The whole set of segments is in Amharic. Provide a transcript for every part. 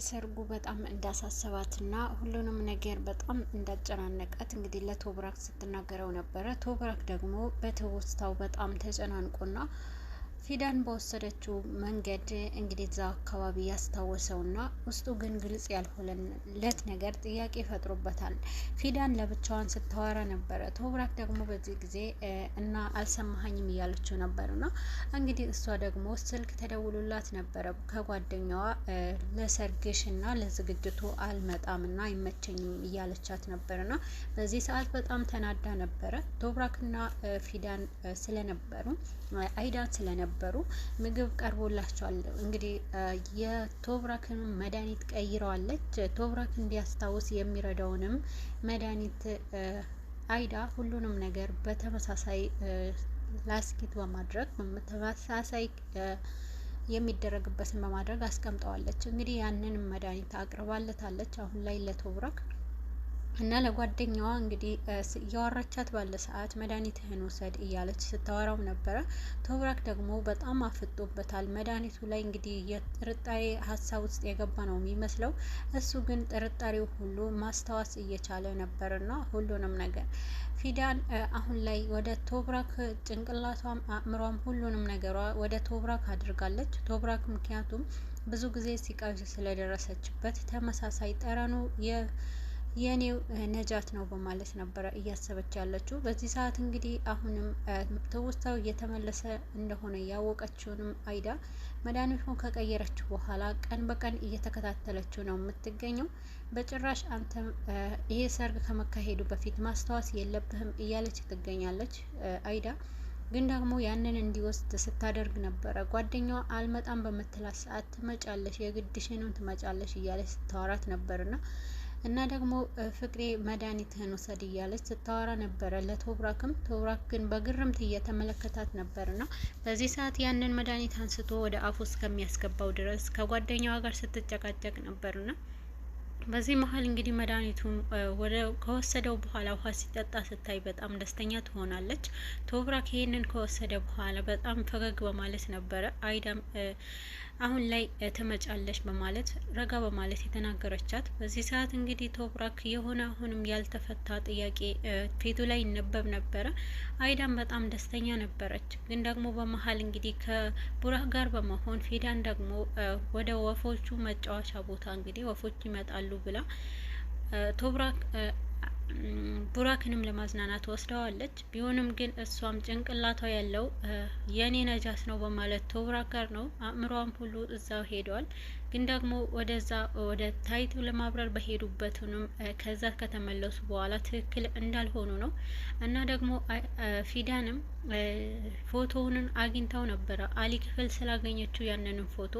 ሰርጉ በጣም እንዳሳሰባትና ሁሉንም ነገር በጣም እንዳጨናነቃት እንግዲህ ለቶብራክ ስትናገረው ነበረ። ቶብራክ ደግሞ በትውስታው በጣም ተጨናንቆና ፊዳን በወሰደችው መንገድ እንግዲህ እዛ አካባቢ ያስታወሰውና ውስጡ ግን ግልጽ ያልሆነለት ነገር ጥያቄ ፈጥሮበታል። ፊዳን ለብቻዋን ስታወራ ነበረ። ቶብራክ ደግሞ በዚህ ጊዜ እና አልሰማኸኝም እያለችው ነበርና እንግዲህ እሷ ደግሞ ስልክ ተደውሎላት ነበረ ከጓደኛዋ ለሰርግሽና ለዝግጅቱ አልመጣምና አይመቸኝም እያለቻት ነበርና በዚህ ሰዓት በጣም ተናዳ ነበረ። ቶብራክና ፊዳን ስለነበሩ አይዳን ስለነበሩ ምግብ ቀርቦላቸዋል። እንግዲህ የቶብራክን መድኃኒት ቀይረዋለች። ቶብራክ እንዲያስታውስ የሚረዳውንም መድኃኒት አይዳ ሁሉንም ነገር በተመሳሳይ ላስኪት በማድረግ ተመሳሳይ የሚደረግበትን በማድረግ አስቀምጠዋለች። እንግዲህ ያንን መድኃኒት አቅርባለታለች አሁን ላይ ለቶብራክ እና ለጓደኛዋ እንግዲህ እያወራቻት ባለ ሰዓት መድኃኒትህን ውሰድ እያለች ስታወራው ነበረ። ቶብራክ ደግሞ በጣም አፍጦበታል። መድኃኒቱ ላይ እንግዲህ የጥርጣሬ ሀሳብ ውስጥ የገባ ነው የሚመስለው። እሱ ግን ጥርጣሬው ሁሉ ማስታወስ እየቻለ ነበርና ሁሉንም ነገር ፊዳን አሁን ላይ ወደ ቶብራክ ጭንቅላቷም አእምሯም ሁሉንም ነገሯ ወደ ቶብራክ አድርጋለች። ቶብራክ ምክንያቱም ብዙ ጊዜ ሲቃዥ ስለደረሰችበት ተመሳሳይ ጠረኑ የኔው ነጃት ነው በማለት ነበረ እያሰበች ያለችው። በዚህ ሰዓት እንግዲህ አሁንም ትውስታው እየተመለሰ እንደሆነ ያወቀችውንም አይዳ መድኃኒቱን ከቀየረችው በኋላ ቀን በቀን እየተከታተለችው ነው የምትገኘው። በጭራሽ አንተም ይሄ ሰርግ ከመካሄዱ በፊት ማስታወስ የለብህም እያለች ትገኛለች አይዳ። ግን ደግሞ ያንን እንዲወስድ ስታደርግ ነበረ። ጓደኛዋ አልመጣም በምትላት ሰዓት ትመጫለሽ፣ የግድሽንም ትመጫለሽ እያለች ስታወራት ነበርና እና ደግሞ ፍቅሬ መድኃኒትህን ውሰድ እያለች ስታወራ ነበረ ለቶብራክም። ቶብራክ ግን በግርምት እየተመለከታት ነበርና በዚህ ሰዓት ያንን መድኃኒት አንስቶ ወደ አፉ እስከሚያስገባው ድረስ ከጓደኛዋ ጋር ስትጨቃጨቅ ነበርና በዚህ መሀል እንግዲህ መድኃኒቱን ከወሰደው በኋላ ውሃ ሲጠጣ ስታይ በጣም ደስተኛ ትሆናለች። ቶብራክ ይሄንን ከወሰደ በኋላ በጣም ፈገግ በማለት ነበረ አይዳም አሁን ላይ ትመጫለሽ በማለት ረጋ በማለት የተናገረቻት። በዚህ ሰዓት እንግዲህ ቶብራክ የሆነ አሁንም ያልተፈታ ጥያቄ ፊቱ ላይ ይነበብ ነበረ። አይዳም በጣም ደስተኛ ነበረች። ግን ደግሞ በመሀል እንግዲህ ከቡራክ ጋር በመሆን ፊዳን ደግሞ ወደ ወፎቹ መጫወቻ ቦታ እንግዲህ ወፎች ይመጣሉ ብላ ቶብራክ ቡራክንም ለማዝናናት ወስደዋለች። ቢሆንም ግን እሷም ጭንቅላቷ ያለው የኔ ነጃት ነው በማለት ቶብራክ ጋር ነው። አእምሯም ሁሉ እዛው ሄደዋል። ግን ደግሞ ወደዛ ወደ ታይቱ ለማብረር በሄዱበትንም ከዛ ከተመለሱ በኋላ ትክክል እንዳልሆኑ ነው። እና ደግሞ ፊዳንም ፎቶውን አግኝታው ነበረ። አሊ ክፍል ስላገኘችው ያንንም ፎቶ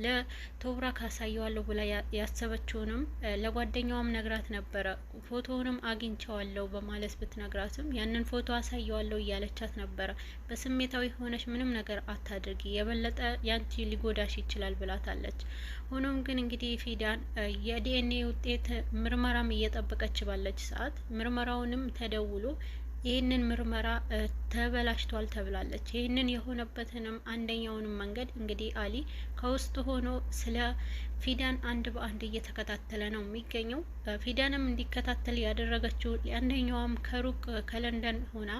ለቶብራክ አሳየዋለሁ ብላ ያሰበችውንም ለጓደኛዋም ነግራት ነበረ። ፎቶውንም አግኝቻዋለሁ በማለት ብትነግራትም ያንን ፎቶ አሳየዋለሁ እያለቻት ነበረ። በስሜታዊ ሆነች ምንም ነገር አታድርጊ፣ የበለጠ ያንቺ ሊጎዳሽ ይችላል ብላታለች። ሆኖም ግን እንግዲህ ፊዳን የዲኤንኤ ውጤት ምርመራም እየጠበቀች ባለች ሰዓት ምርመራውንም ተደውሎ ይህንን ምርመራ ተበላሽቷል ተብላለች። ይህንን የሆነበትንም አንደኛውንም መንገድ እንግዲህ አሊ ከውስጥ ሆኖ ስለ ፊዳን አንድ በአንድ እየተከታተለ ነው የሚገኘው። ፊዳንም እንዲከታተል ያደረገችው አንደኛዋም ከሩቅ ከለንደን ሆና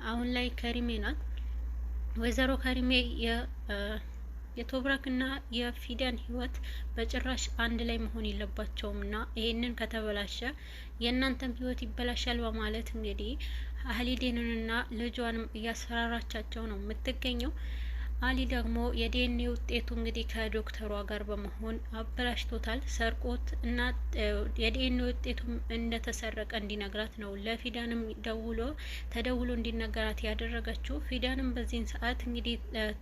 አሁን ላይ ከሪሜ ናት። ወይዘሮ ከሪሜ የቶብራክና የፊዳን ህይወት በጭራሽ አንድ ላይ መሆን የለባቸውም እና ይሄንን ከተበላሸ የእናንተም ህይወት ይበላሻል በማለት እንግዲህ አህሊዴንንና ልጇንም እያስፈራራቻቸው ነው የምትገኘው። አሊ ደግሞ የዲኤንኤ ውጤቱ እንግዲህ ከዶክተሯ ጋር በመሆን አበላሽቶታል፣ ሰርቆት እና የዲኤንኤ ውጤቱም እንደተሰረቀ እንዲነግራት ነው ለፊዳንም ተደውሎ እንዲነገራት ያደረገችው። ፊዳንም በዚህን ሰዓት እንግዲህ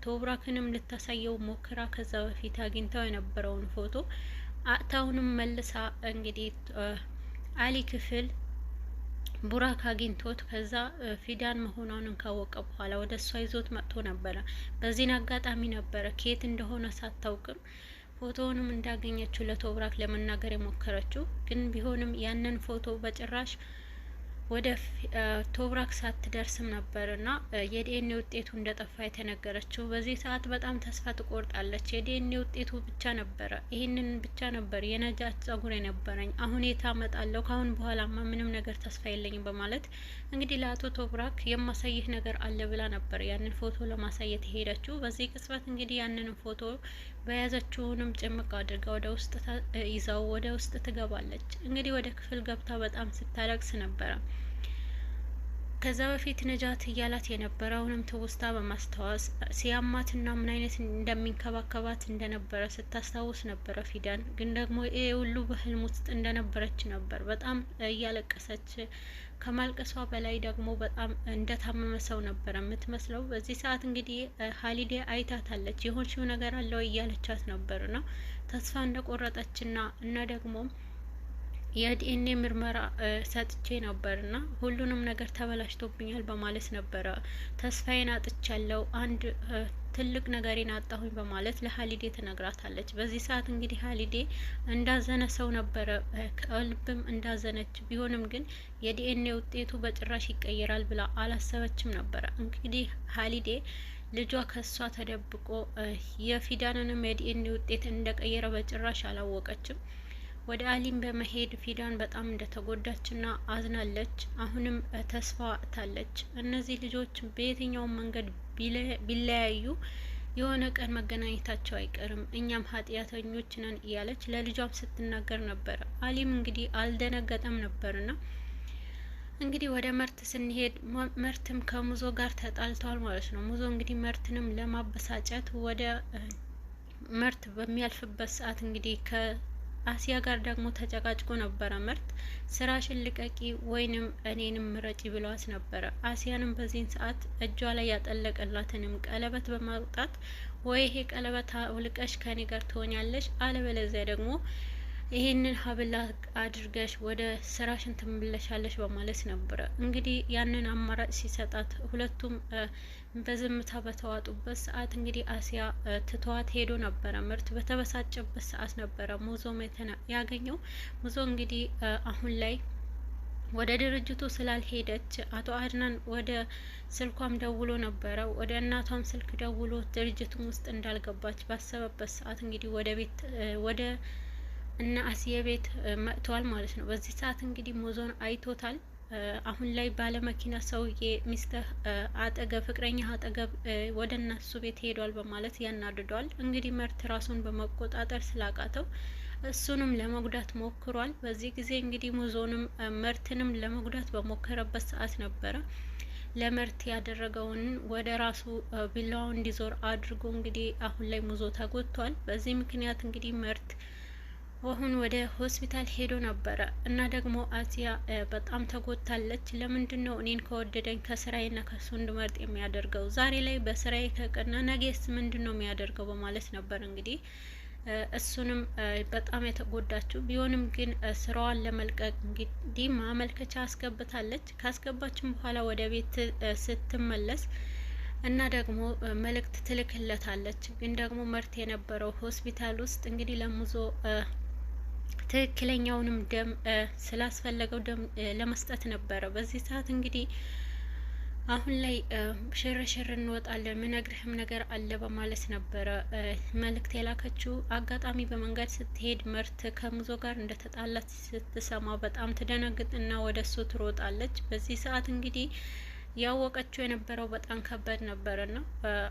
ቶብራክንም ልታሳየው ሞክራ ከዛ በፊት አግኝታው የነበረውን ፎቶ አታውንም መልሳ እንግዲህ አሊ ክፍል ቡራክ አግኝቶት ከዛ ፊዳን መሆኗን ካወቀ በኋላ ወደ እሷ ይዞት መጥቶ ነበረ። በዚህን አጋጣሚ ነበረ ከየት እንደሆነ ሳታውቅም ፎቶውንም እንዳገኘችው ለቶብራክ ለመናገር የሞከረችው። ግን ቢሆንም ያንን ፎቶ በጭራሽ ወደ ቶብራክ ሳትደርስም ነበርና የዲኤንኤ ውጤቱ እንደጠፋ የተነገረችው። በዚህ ሰዓት በጣም ተስፋ ትቆርጣለች። የዲኤንኤ ውጤቱ ብቻ ነበረ፣ ይህንን ብቻ ነበር የነጃት ጸጉር የነበረኝ። አሁን የት አመጣለሁ? ካሁን በኋላማ ምንም ነገር ተስፋ የለኝም በማለት እንግዲህ ለአቶ ቶብራክ የማሳይህ ነገር አለ ብላ ነበር ያንን ፎቶ ለማሳየት የሄደችው። በዚህ ቅጽበት እንግዲህ ያንን ፎቶ በያዘችውንም ጭምቅ አድርጋ ወደ ውስጥ ይዛው ወደ ውስጥ ትገባለች። እንግዲህ ወደ ክፍል ገብታ በጣም ስታለቅስ ነበረ። ከዛ በፊት ነጃት እያላት የነበረውንም ትውስታ በማስታወስ ሲያማትና ምን አይነት እንደሚንከባከባት እንደነበረ ስታስታውስ ነበረ። ፊዳን ግን ደግሞ ይሄ ሁሉ በህልም ውስጥ እንደነበረች ነበር በጣም እያለቀሰች። ከማልቀሷ በላይ ደግሞ በጣም እንደታመመ ሰው ነበረ የምትመስለው። በዚህ ሰዓት እንግዲህ ሀሊዴ አይታታለች። የሆንሽው ነገር አለው እያለቻት ነበርና ተስፋ እንደቆረጠችና እና ደግሞ የዲኤንኤ ምርመራ ሰጥቼ ነበርና ሁሉንም ነገር ተበላሽቶብኛል በማለት ነበረ ተስፋዬን አጥቻለሁ፣ አንድ ትልቅ ነገሬን አጣሁኝ በማለት ለሀሊዴ ትነግራታለች። በዚህ ሰዓት እንግዲህ ሀሊዴ እንዳዘነ ሰው ነበረ፣ ከልብም እንዳዘነች ቢሆንም ግን የዲኤንኤ ውጤቱ በጭራሽ ይቀየራል ብላ አላሰበችም ነበረ። እንግዲህ ሀሊዴ ልጇ ከሷ ተደብቆ የፊዳንንም የዲኤንኤ ውጤት እንደቀየረ በጭራሽ አላወቀችም። ወደ አሊም በመሄድ ፊዳን በጣም እንደተጎዳችና አዝናለች። አሁንም ተስፋ አጥታለች። እነዚህ ልጆች በየትኛውም መንገድ ቢለያዩ የሆነ ቀን መገናኘታቸው አይቀርም፣ እኛም ኃጢአተኞች ነን እያለች ለልጇም ስትናገር ነበረ። አሊም እንግዲህ አልደነገጠም ነበርና እንግዲህ ወደ መርት ስንሄድ መርትም ከሙዞ ጋር ተጣልተዋል ማለት ነው። ሙዞ እንግዲህ መርትንም ለማበሳጨት ወደ መርት በሚያልፍበት ሰዓት እንግዲህ አሲያ ጋር ደግሞ ተጨቃጭቆ ነበረ። መርት ስራሽን ልቀቂ ወይንም እኔንም ምረጪ ብለዋት ነበረ። አሲያንም በዚህን ሰዓት እጇ ላይ ያጠለቀላትንም ቀለበት በማውጣት ወይ ይሄ ቀለበት አውልቀሽ ከኔ ጋር ትሆኛለሽ፣ አለበለዚያ ደግሞ ይህንን ሀብላ አድርገሽ ወደ ስራሽን ትመለሻለሽ በማለት ነበረ እንግዲህ ያንን አማራጭ ሲሰጣት ሁለቱም በዝምታ በተዋጡበት ሰዓት እንግዲህ አሲያ ትተዋት ሄዶ ነበረ። ምርት በተበሳጨበት ሰዓት ነበረ ሙዞ ያገኘው። ሙዞ እንግዲህ አሁን ላይ ወደ ድርጅቱ ስላልሄደች አቶ አድናን ወደ ስልኳም ደውሎ ነበረ። ወደ እናቷም ስልክ ደውሎ ድርጅቱም ውስጥ እንዳልገባች ባሰበበት ሰዓት እንግዲህ ወደ ቤት ወደ እና አሲየ ቤት መጥቷል ማለት ነው። በዚህ ሰዓት እንግዲህ ሙዞን አይቶታል። አሁን ላይ ባለመኪና ሰውዬ ሚስትህ አጠገብ ፍቅረኛ አጠገብ ወደ እነሱ ቤት ሄዷል በማለት ያናድዷል። እንግዲህ መርት ራሱን በመቆጣጠር ስላቃተው እሱንም ለመጉዳት ሞክሯል። በዚህ ጊዜ እንግዲህ ሙዞንም መርትንም ለመጉዳት በሞከረበት ሰዓት ነበረ ለመርት ያደረገውን ወደ ራሱ ቢላው እንዲዞር አድርጎ እንግዲህ አሁን ላይ ሙዞ ተጎድቷል። በዚህ ምክንያት እንግዲህ መርት አሁን ወደ ሆስፒታል ሄዶ ነበረ እና ደግሞ አሲያ በጣም ተጎድታለች። ለምንድን ነው እኔን ከወደደኝ ከስራዬና ከሱ እንድመርጥ የሚያደርገው? ዛሬ ላይ በስራዬ ከቀና ነገስ ምንድን ነው የሚያደርገው? በማለት ነበር እንግዲህ እሱንም በጣም የተጎዳችው። ቢሆንም ግን ስራዋን ለመልቀቅ እንግዲህ ማመልከቻ አስገብታለች። ካስገባችም በኋላ ወደ ቤት ስትመለስ እና ደግሞ መልእክት ትልክለታለች። ግን ደግሞ መርት የነበረው ሆስፒታል ውስጥ እንግዲህ ለሙዞ ትክክለኛውንም ደም ስላስፈለገው ደም ለመስጠት ነበረ። በዚህ ሰዓት እንግዲህ አሁን ላይ ሽርሽር እንወጣለን ምነግርህም ነገር አለ በማለት ነበረ መልእክት የላከችው። አጋጣሚ በመንገድ ስትሄድ መርት ከሙዞ ጋር እንደተጣላች ስትሰማ በጣም ትደነግጥና ወደ እሱ ትሮጣለች። በዚህ ሰዓት እንግዲህ ያወቀችው የነበረው በጣም ከባድ ነበርና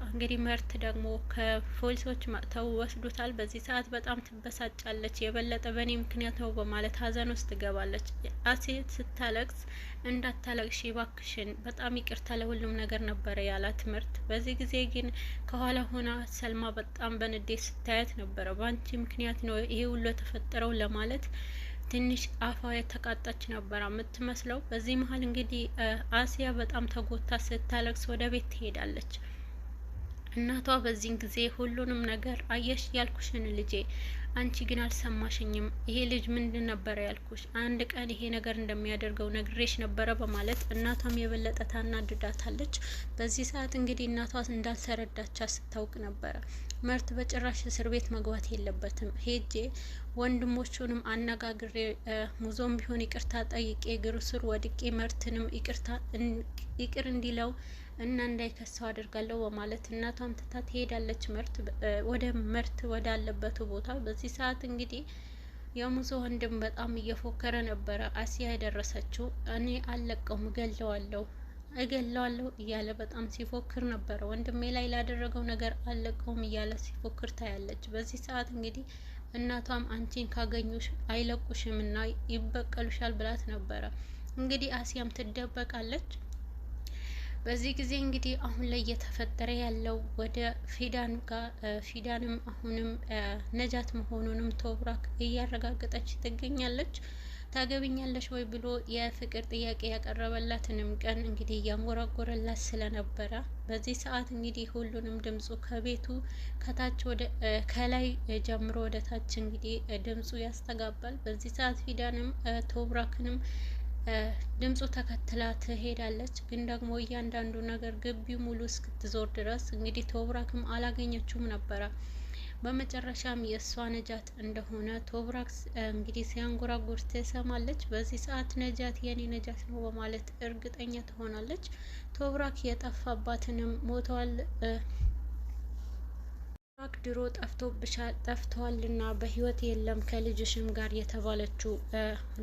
እንግዲህ መርት ደግሞ ከፖሊሶች መጥተው ወስዱታል። በዚህ ሰዓት በጣም ትበሳጫለች። የበለጠ በእኔ ምክንያት ነው በማለት ሀዘን ውስጥ ትገባለች። አሴት ስታለቅስ እንዳታለቅሽ እባክሽን፣ በጣም ይቅርታ ለሁሉም ነገር ነበረ ያላት መርት። በዚህ ጊዜ ግን ከኋላ ሆና ሰልማ በጣም በንዴት ስታያት ነበረ። በአንቺ ምክንያት ነው ይሄ ሁሉ የተፈጠረው ለማለት ትንሽ አፏ የተቃጣች ነበር የምትመስለው። በዚህ መሀል እንግዲህ አሲያ በጣም ተጎታ ስታለቅስ ወደ ቤት ትሄዳለች። እናቷ በዚህን ጊዜ ሁሉንም ነገር አየሽ ያልኩሽን ልጄ አንቺ ግን አልሰማሽኝም። ይሄ ልጅ ምንድን ነበረ ያልኩሽ? አንድ ቀን ይሄ ነገር እንደሚያደርገው ነግሬሽ ነበረ በማለት እናቷም የበለጠ ታናድዳታለች። በዚህ ሰዓት እንግዲህ እናቷ እንዳልተረዳቻት ስታውቅ ነበረ። ምርት በጭራሽ እስር ቤት መግባት የለበትም፣ ሄጄ ወንድሞቹንም አነጋግሬ ሙዞም ቢሆን ይቅርታ ጠይቄ እግሩ ስር ወድቄ ምርትንም ይቅር እንዲለው እና እንዳይከሰው አድርጋለሁ በማለት እናቷም ትታ ትሄዳለች። ምርት ወዳለበት ቦታ በዚህ ሰዓት እንግዲህ የሙዞ ወንድም በጣም እየፎከረ ነበረ። አሲያ የደረሰችው እኔ አልለቀውም እገለዋለሁ እያለ በጣም ሲፎክር ነበረ። ወንድሜ ላይ ላደረገው ነገር አልለቀውም እያለ ሲፎክር ታያለች። በዚህ ሰዓት እንግዲህ እናቷም አንቺን ካገኙሽ አይለቁሽም እና ይበቀሉሻል ብላት ነበረ። እንግዲህ አሲያም ትደበቃለች። በዚህ ጊዜ እንግዲህ አሁን ላይ እየተፈጠረ ያለው ወደ ፊዳን ጋር ፊዳንም አሁንም ነጃት መሆኑንም ቶብራክ እያረጋገጠች ትገኛለች። ታገቢኛለሽ ወይ ብሎ የፍቅር ጥያቄ ያቀረበላትንም ቀን እንግዲህ እያንጎራጎረላት ስለነበረ በዚህ ሰዓት እንግዲህ ሁሉንም ድምፁ ከቤቱ ከታች ወደ ከላይ ጀምሮ ወደ ታች እንግዲህ ድምፁ ያስተጋባል። በዚህ ሰዓት ፊዳንም ቶብራክንም ድምፁ ተከትላ ትሄዳለች። ግን ደግሞ እያንዳንዱ ነገር ግቢው ሙሉ እስክትዞር ድረስ እንግዲህ ቶብራክም አላገኘችውም ነበረ። በመጨረሻም የእሷ ነጃት እንደሆነ ቶብራክ እንግዲህ ሲያንጎራጉር ትሰማለች። በዚህ ሰዓት ነጃት የኔ ነጃት ነው በማለት እርግጠኛ ትሆናለች። ቶብራክ የጠፋባትንም ሞተዋል ድሮ ጠፍተዋልና በህይወት የለም ከልጅሽም ጋር የተባለችው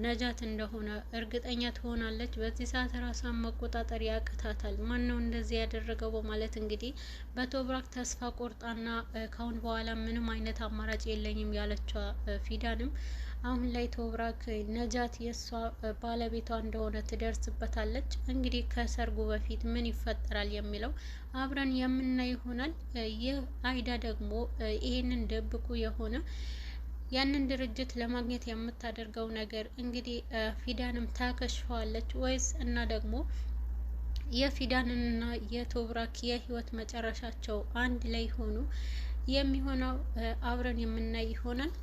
ነጃት እንደሆነ እርግጠኛ ትሆናለች። በዚህ ሰዓት ራሷን መቆጣጠር ያቅታታል። ማን ነው እንደዚህ ያደረገው በማለት እንግዲህ በቶብራክ ተስፋ ቆርጣና ካሁን በኋላ ምንም አይነት አማራጭ የለኝም ያለችው ፊዳንም አሁን ላይ ቶብራክ ነጃት የእሷ ባለቤቷ እንደሆነ ትደርስበታለች። እንግዲህ ከሰርጉ በፊት ምን ይፈጠራል የሚለው አብረን የምናይ ይሆናል። ይህ አይዳ ደግሞ ይህንን ደብቁ የሆነ ያንን ድርጅት ለማግኘት የምታደርገው ነገር እንግዲህ ፊዳንም ታከሽፈዋለች ወይስ እና ደግሞ የፊዳንና የቶብራክ የህይወት መጨረሻቸው አንድ ላይ ሆኑ የሚሆነው አብረን የምናይ ይሆናል።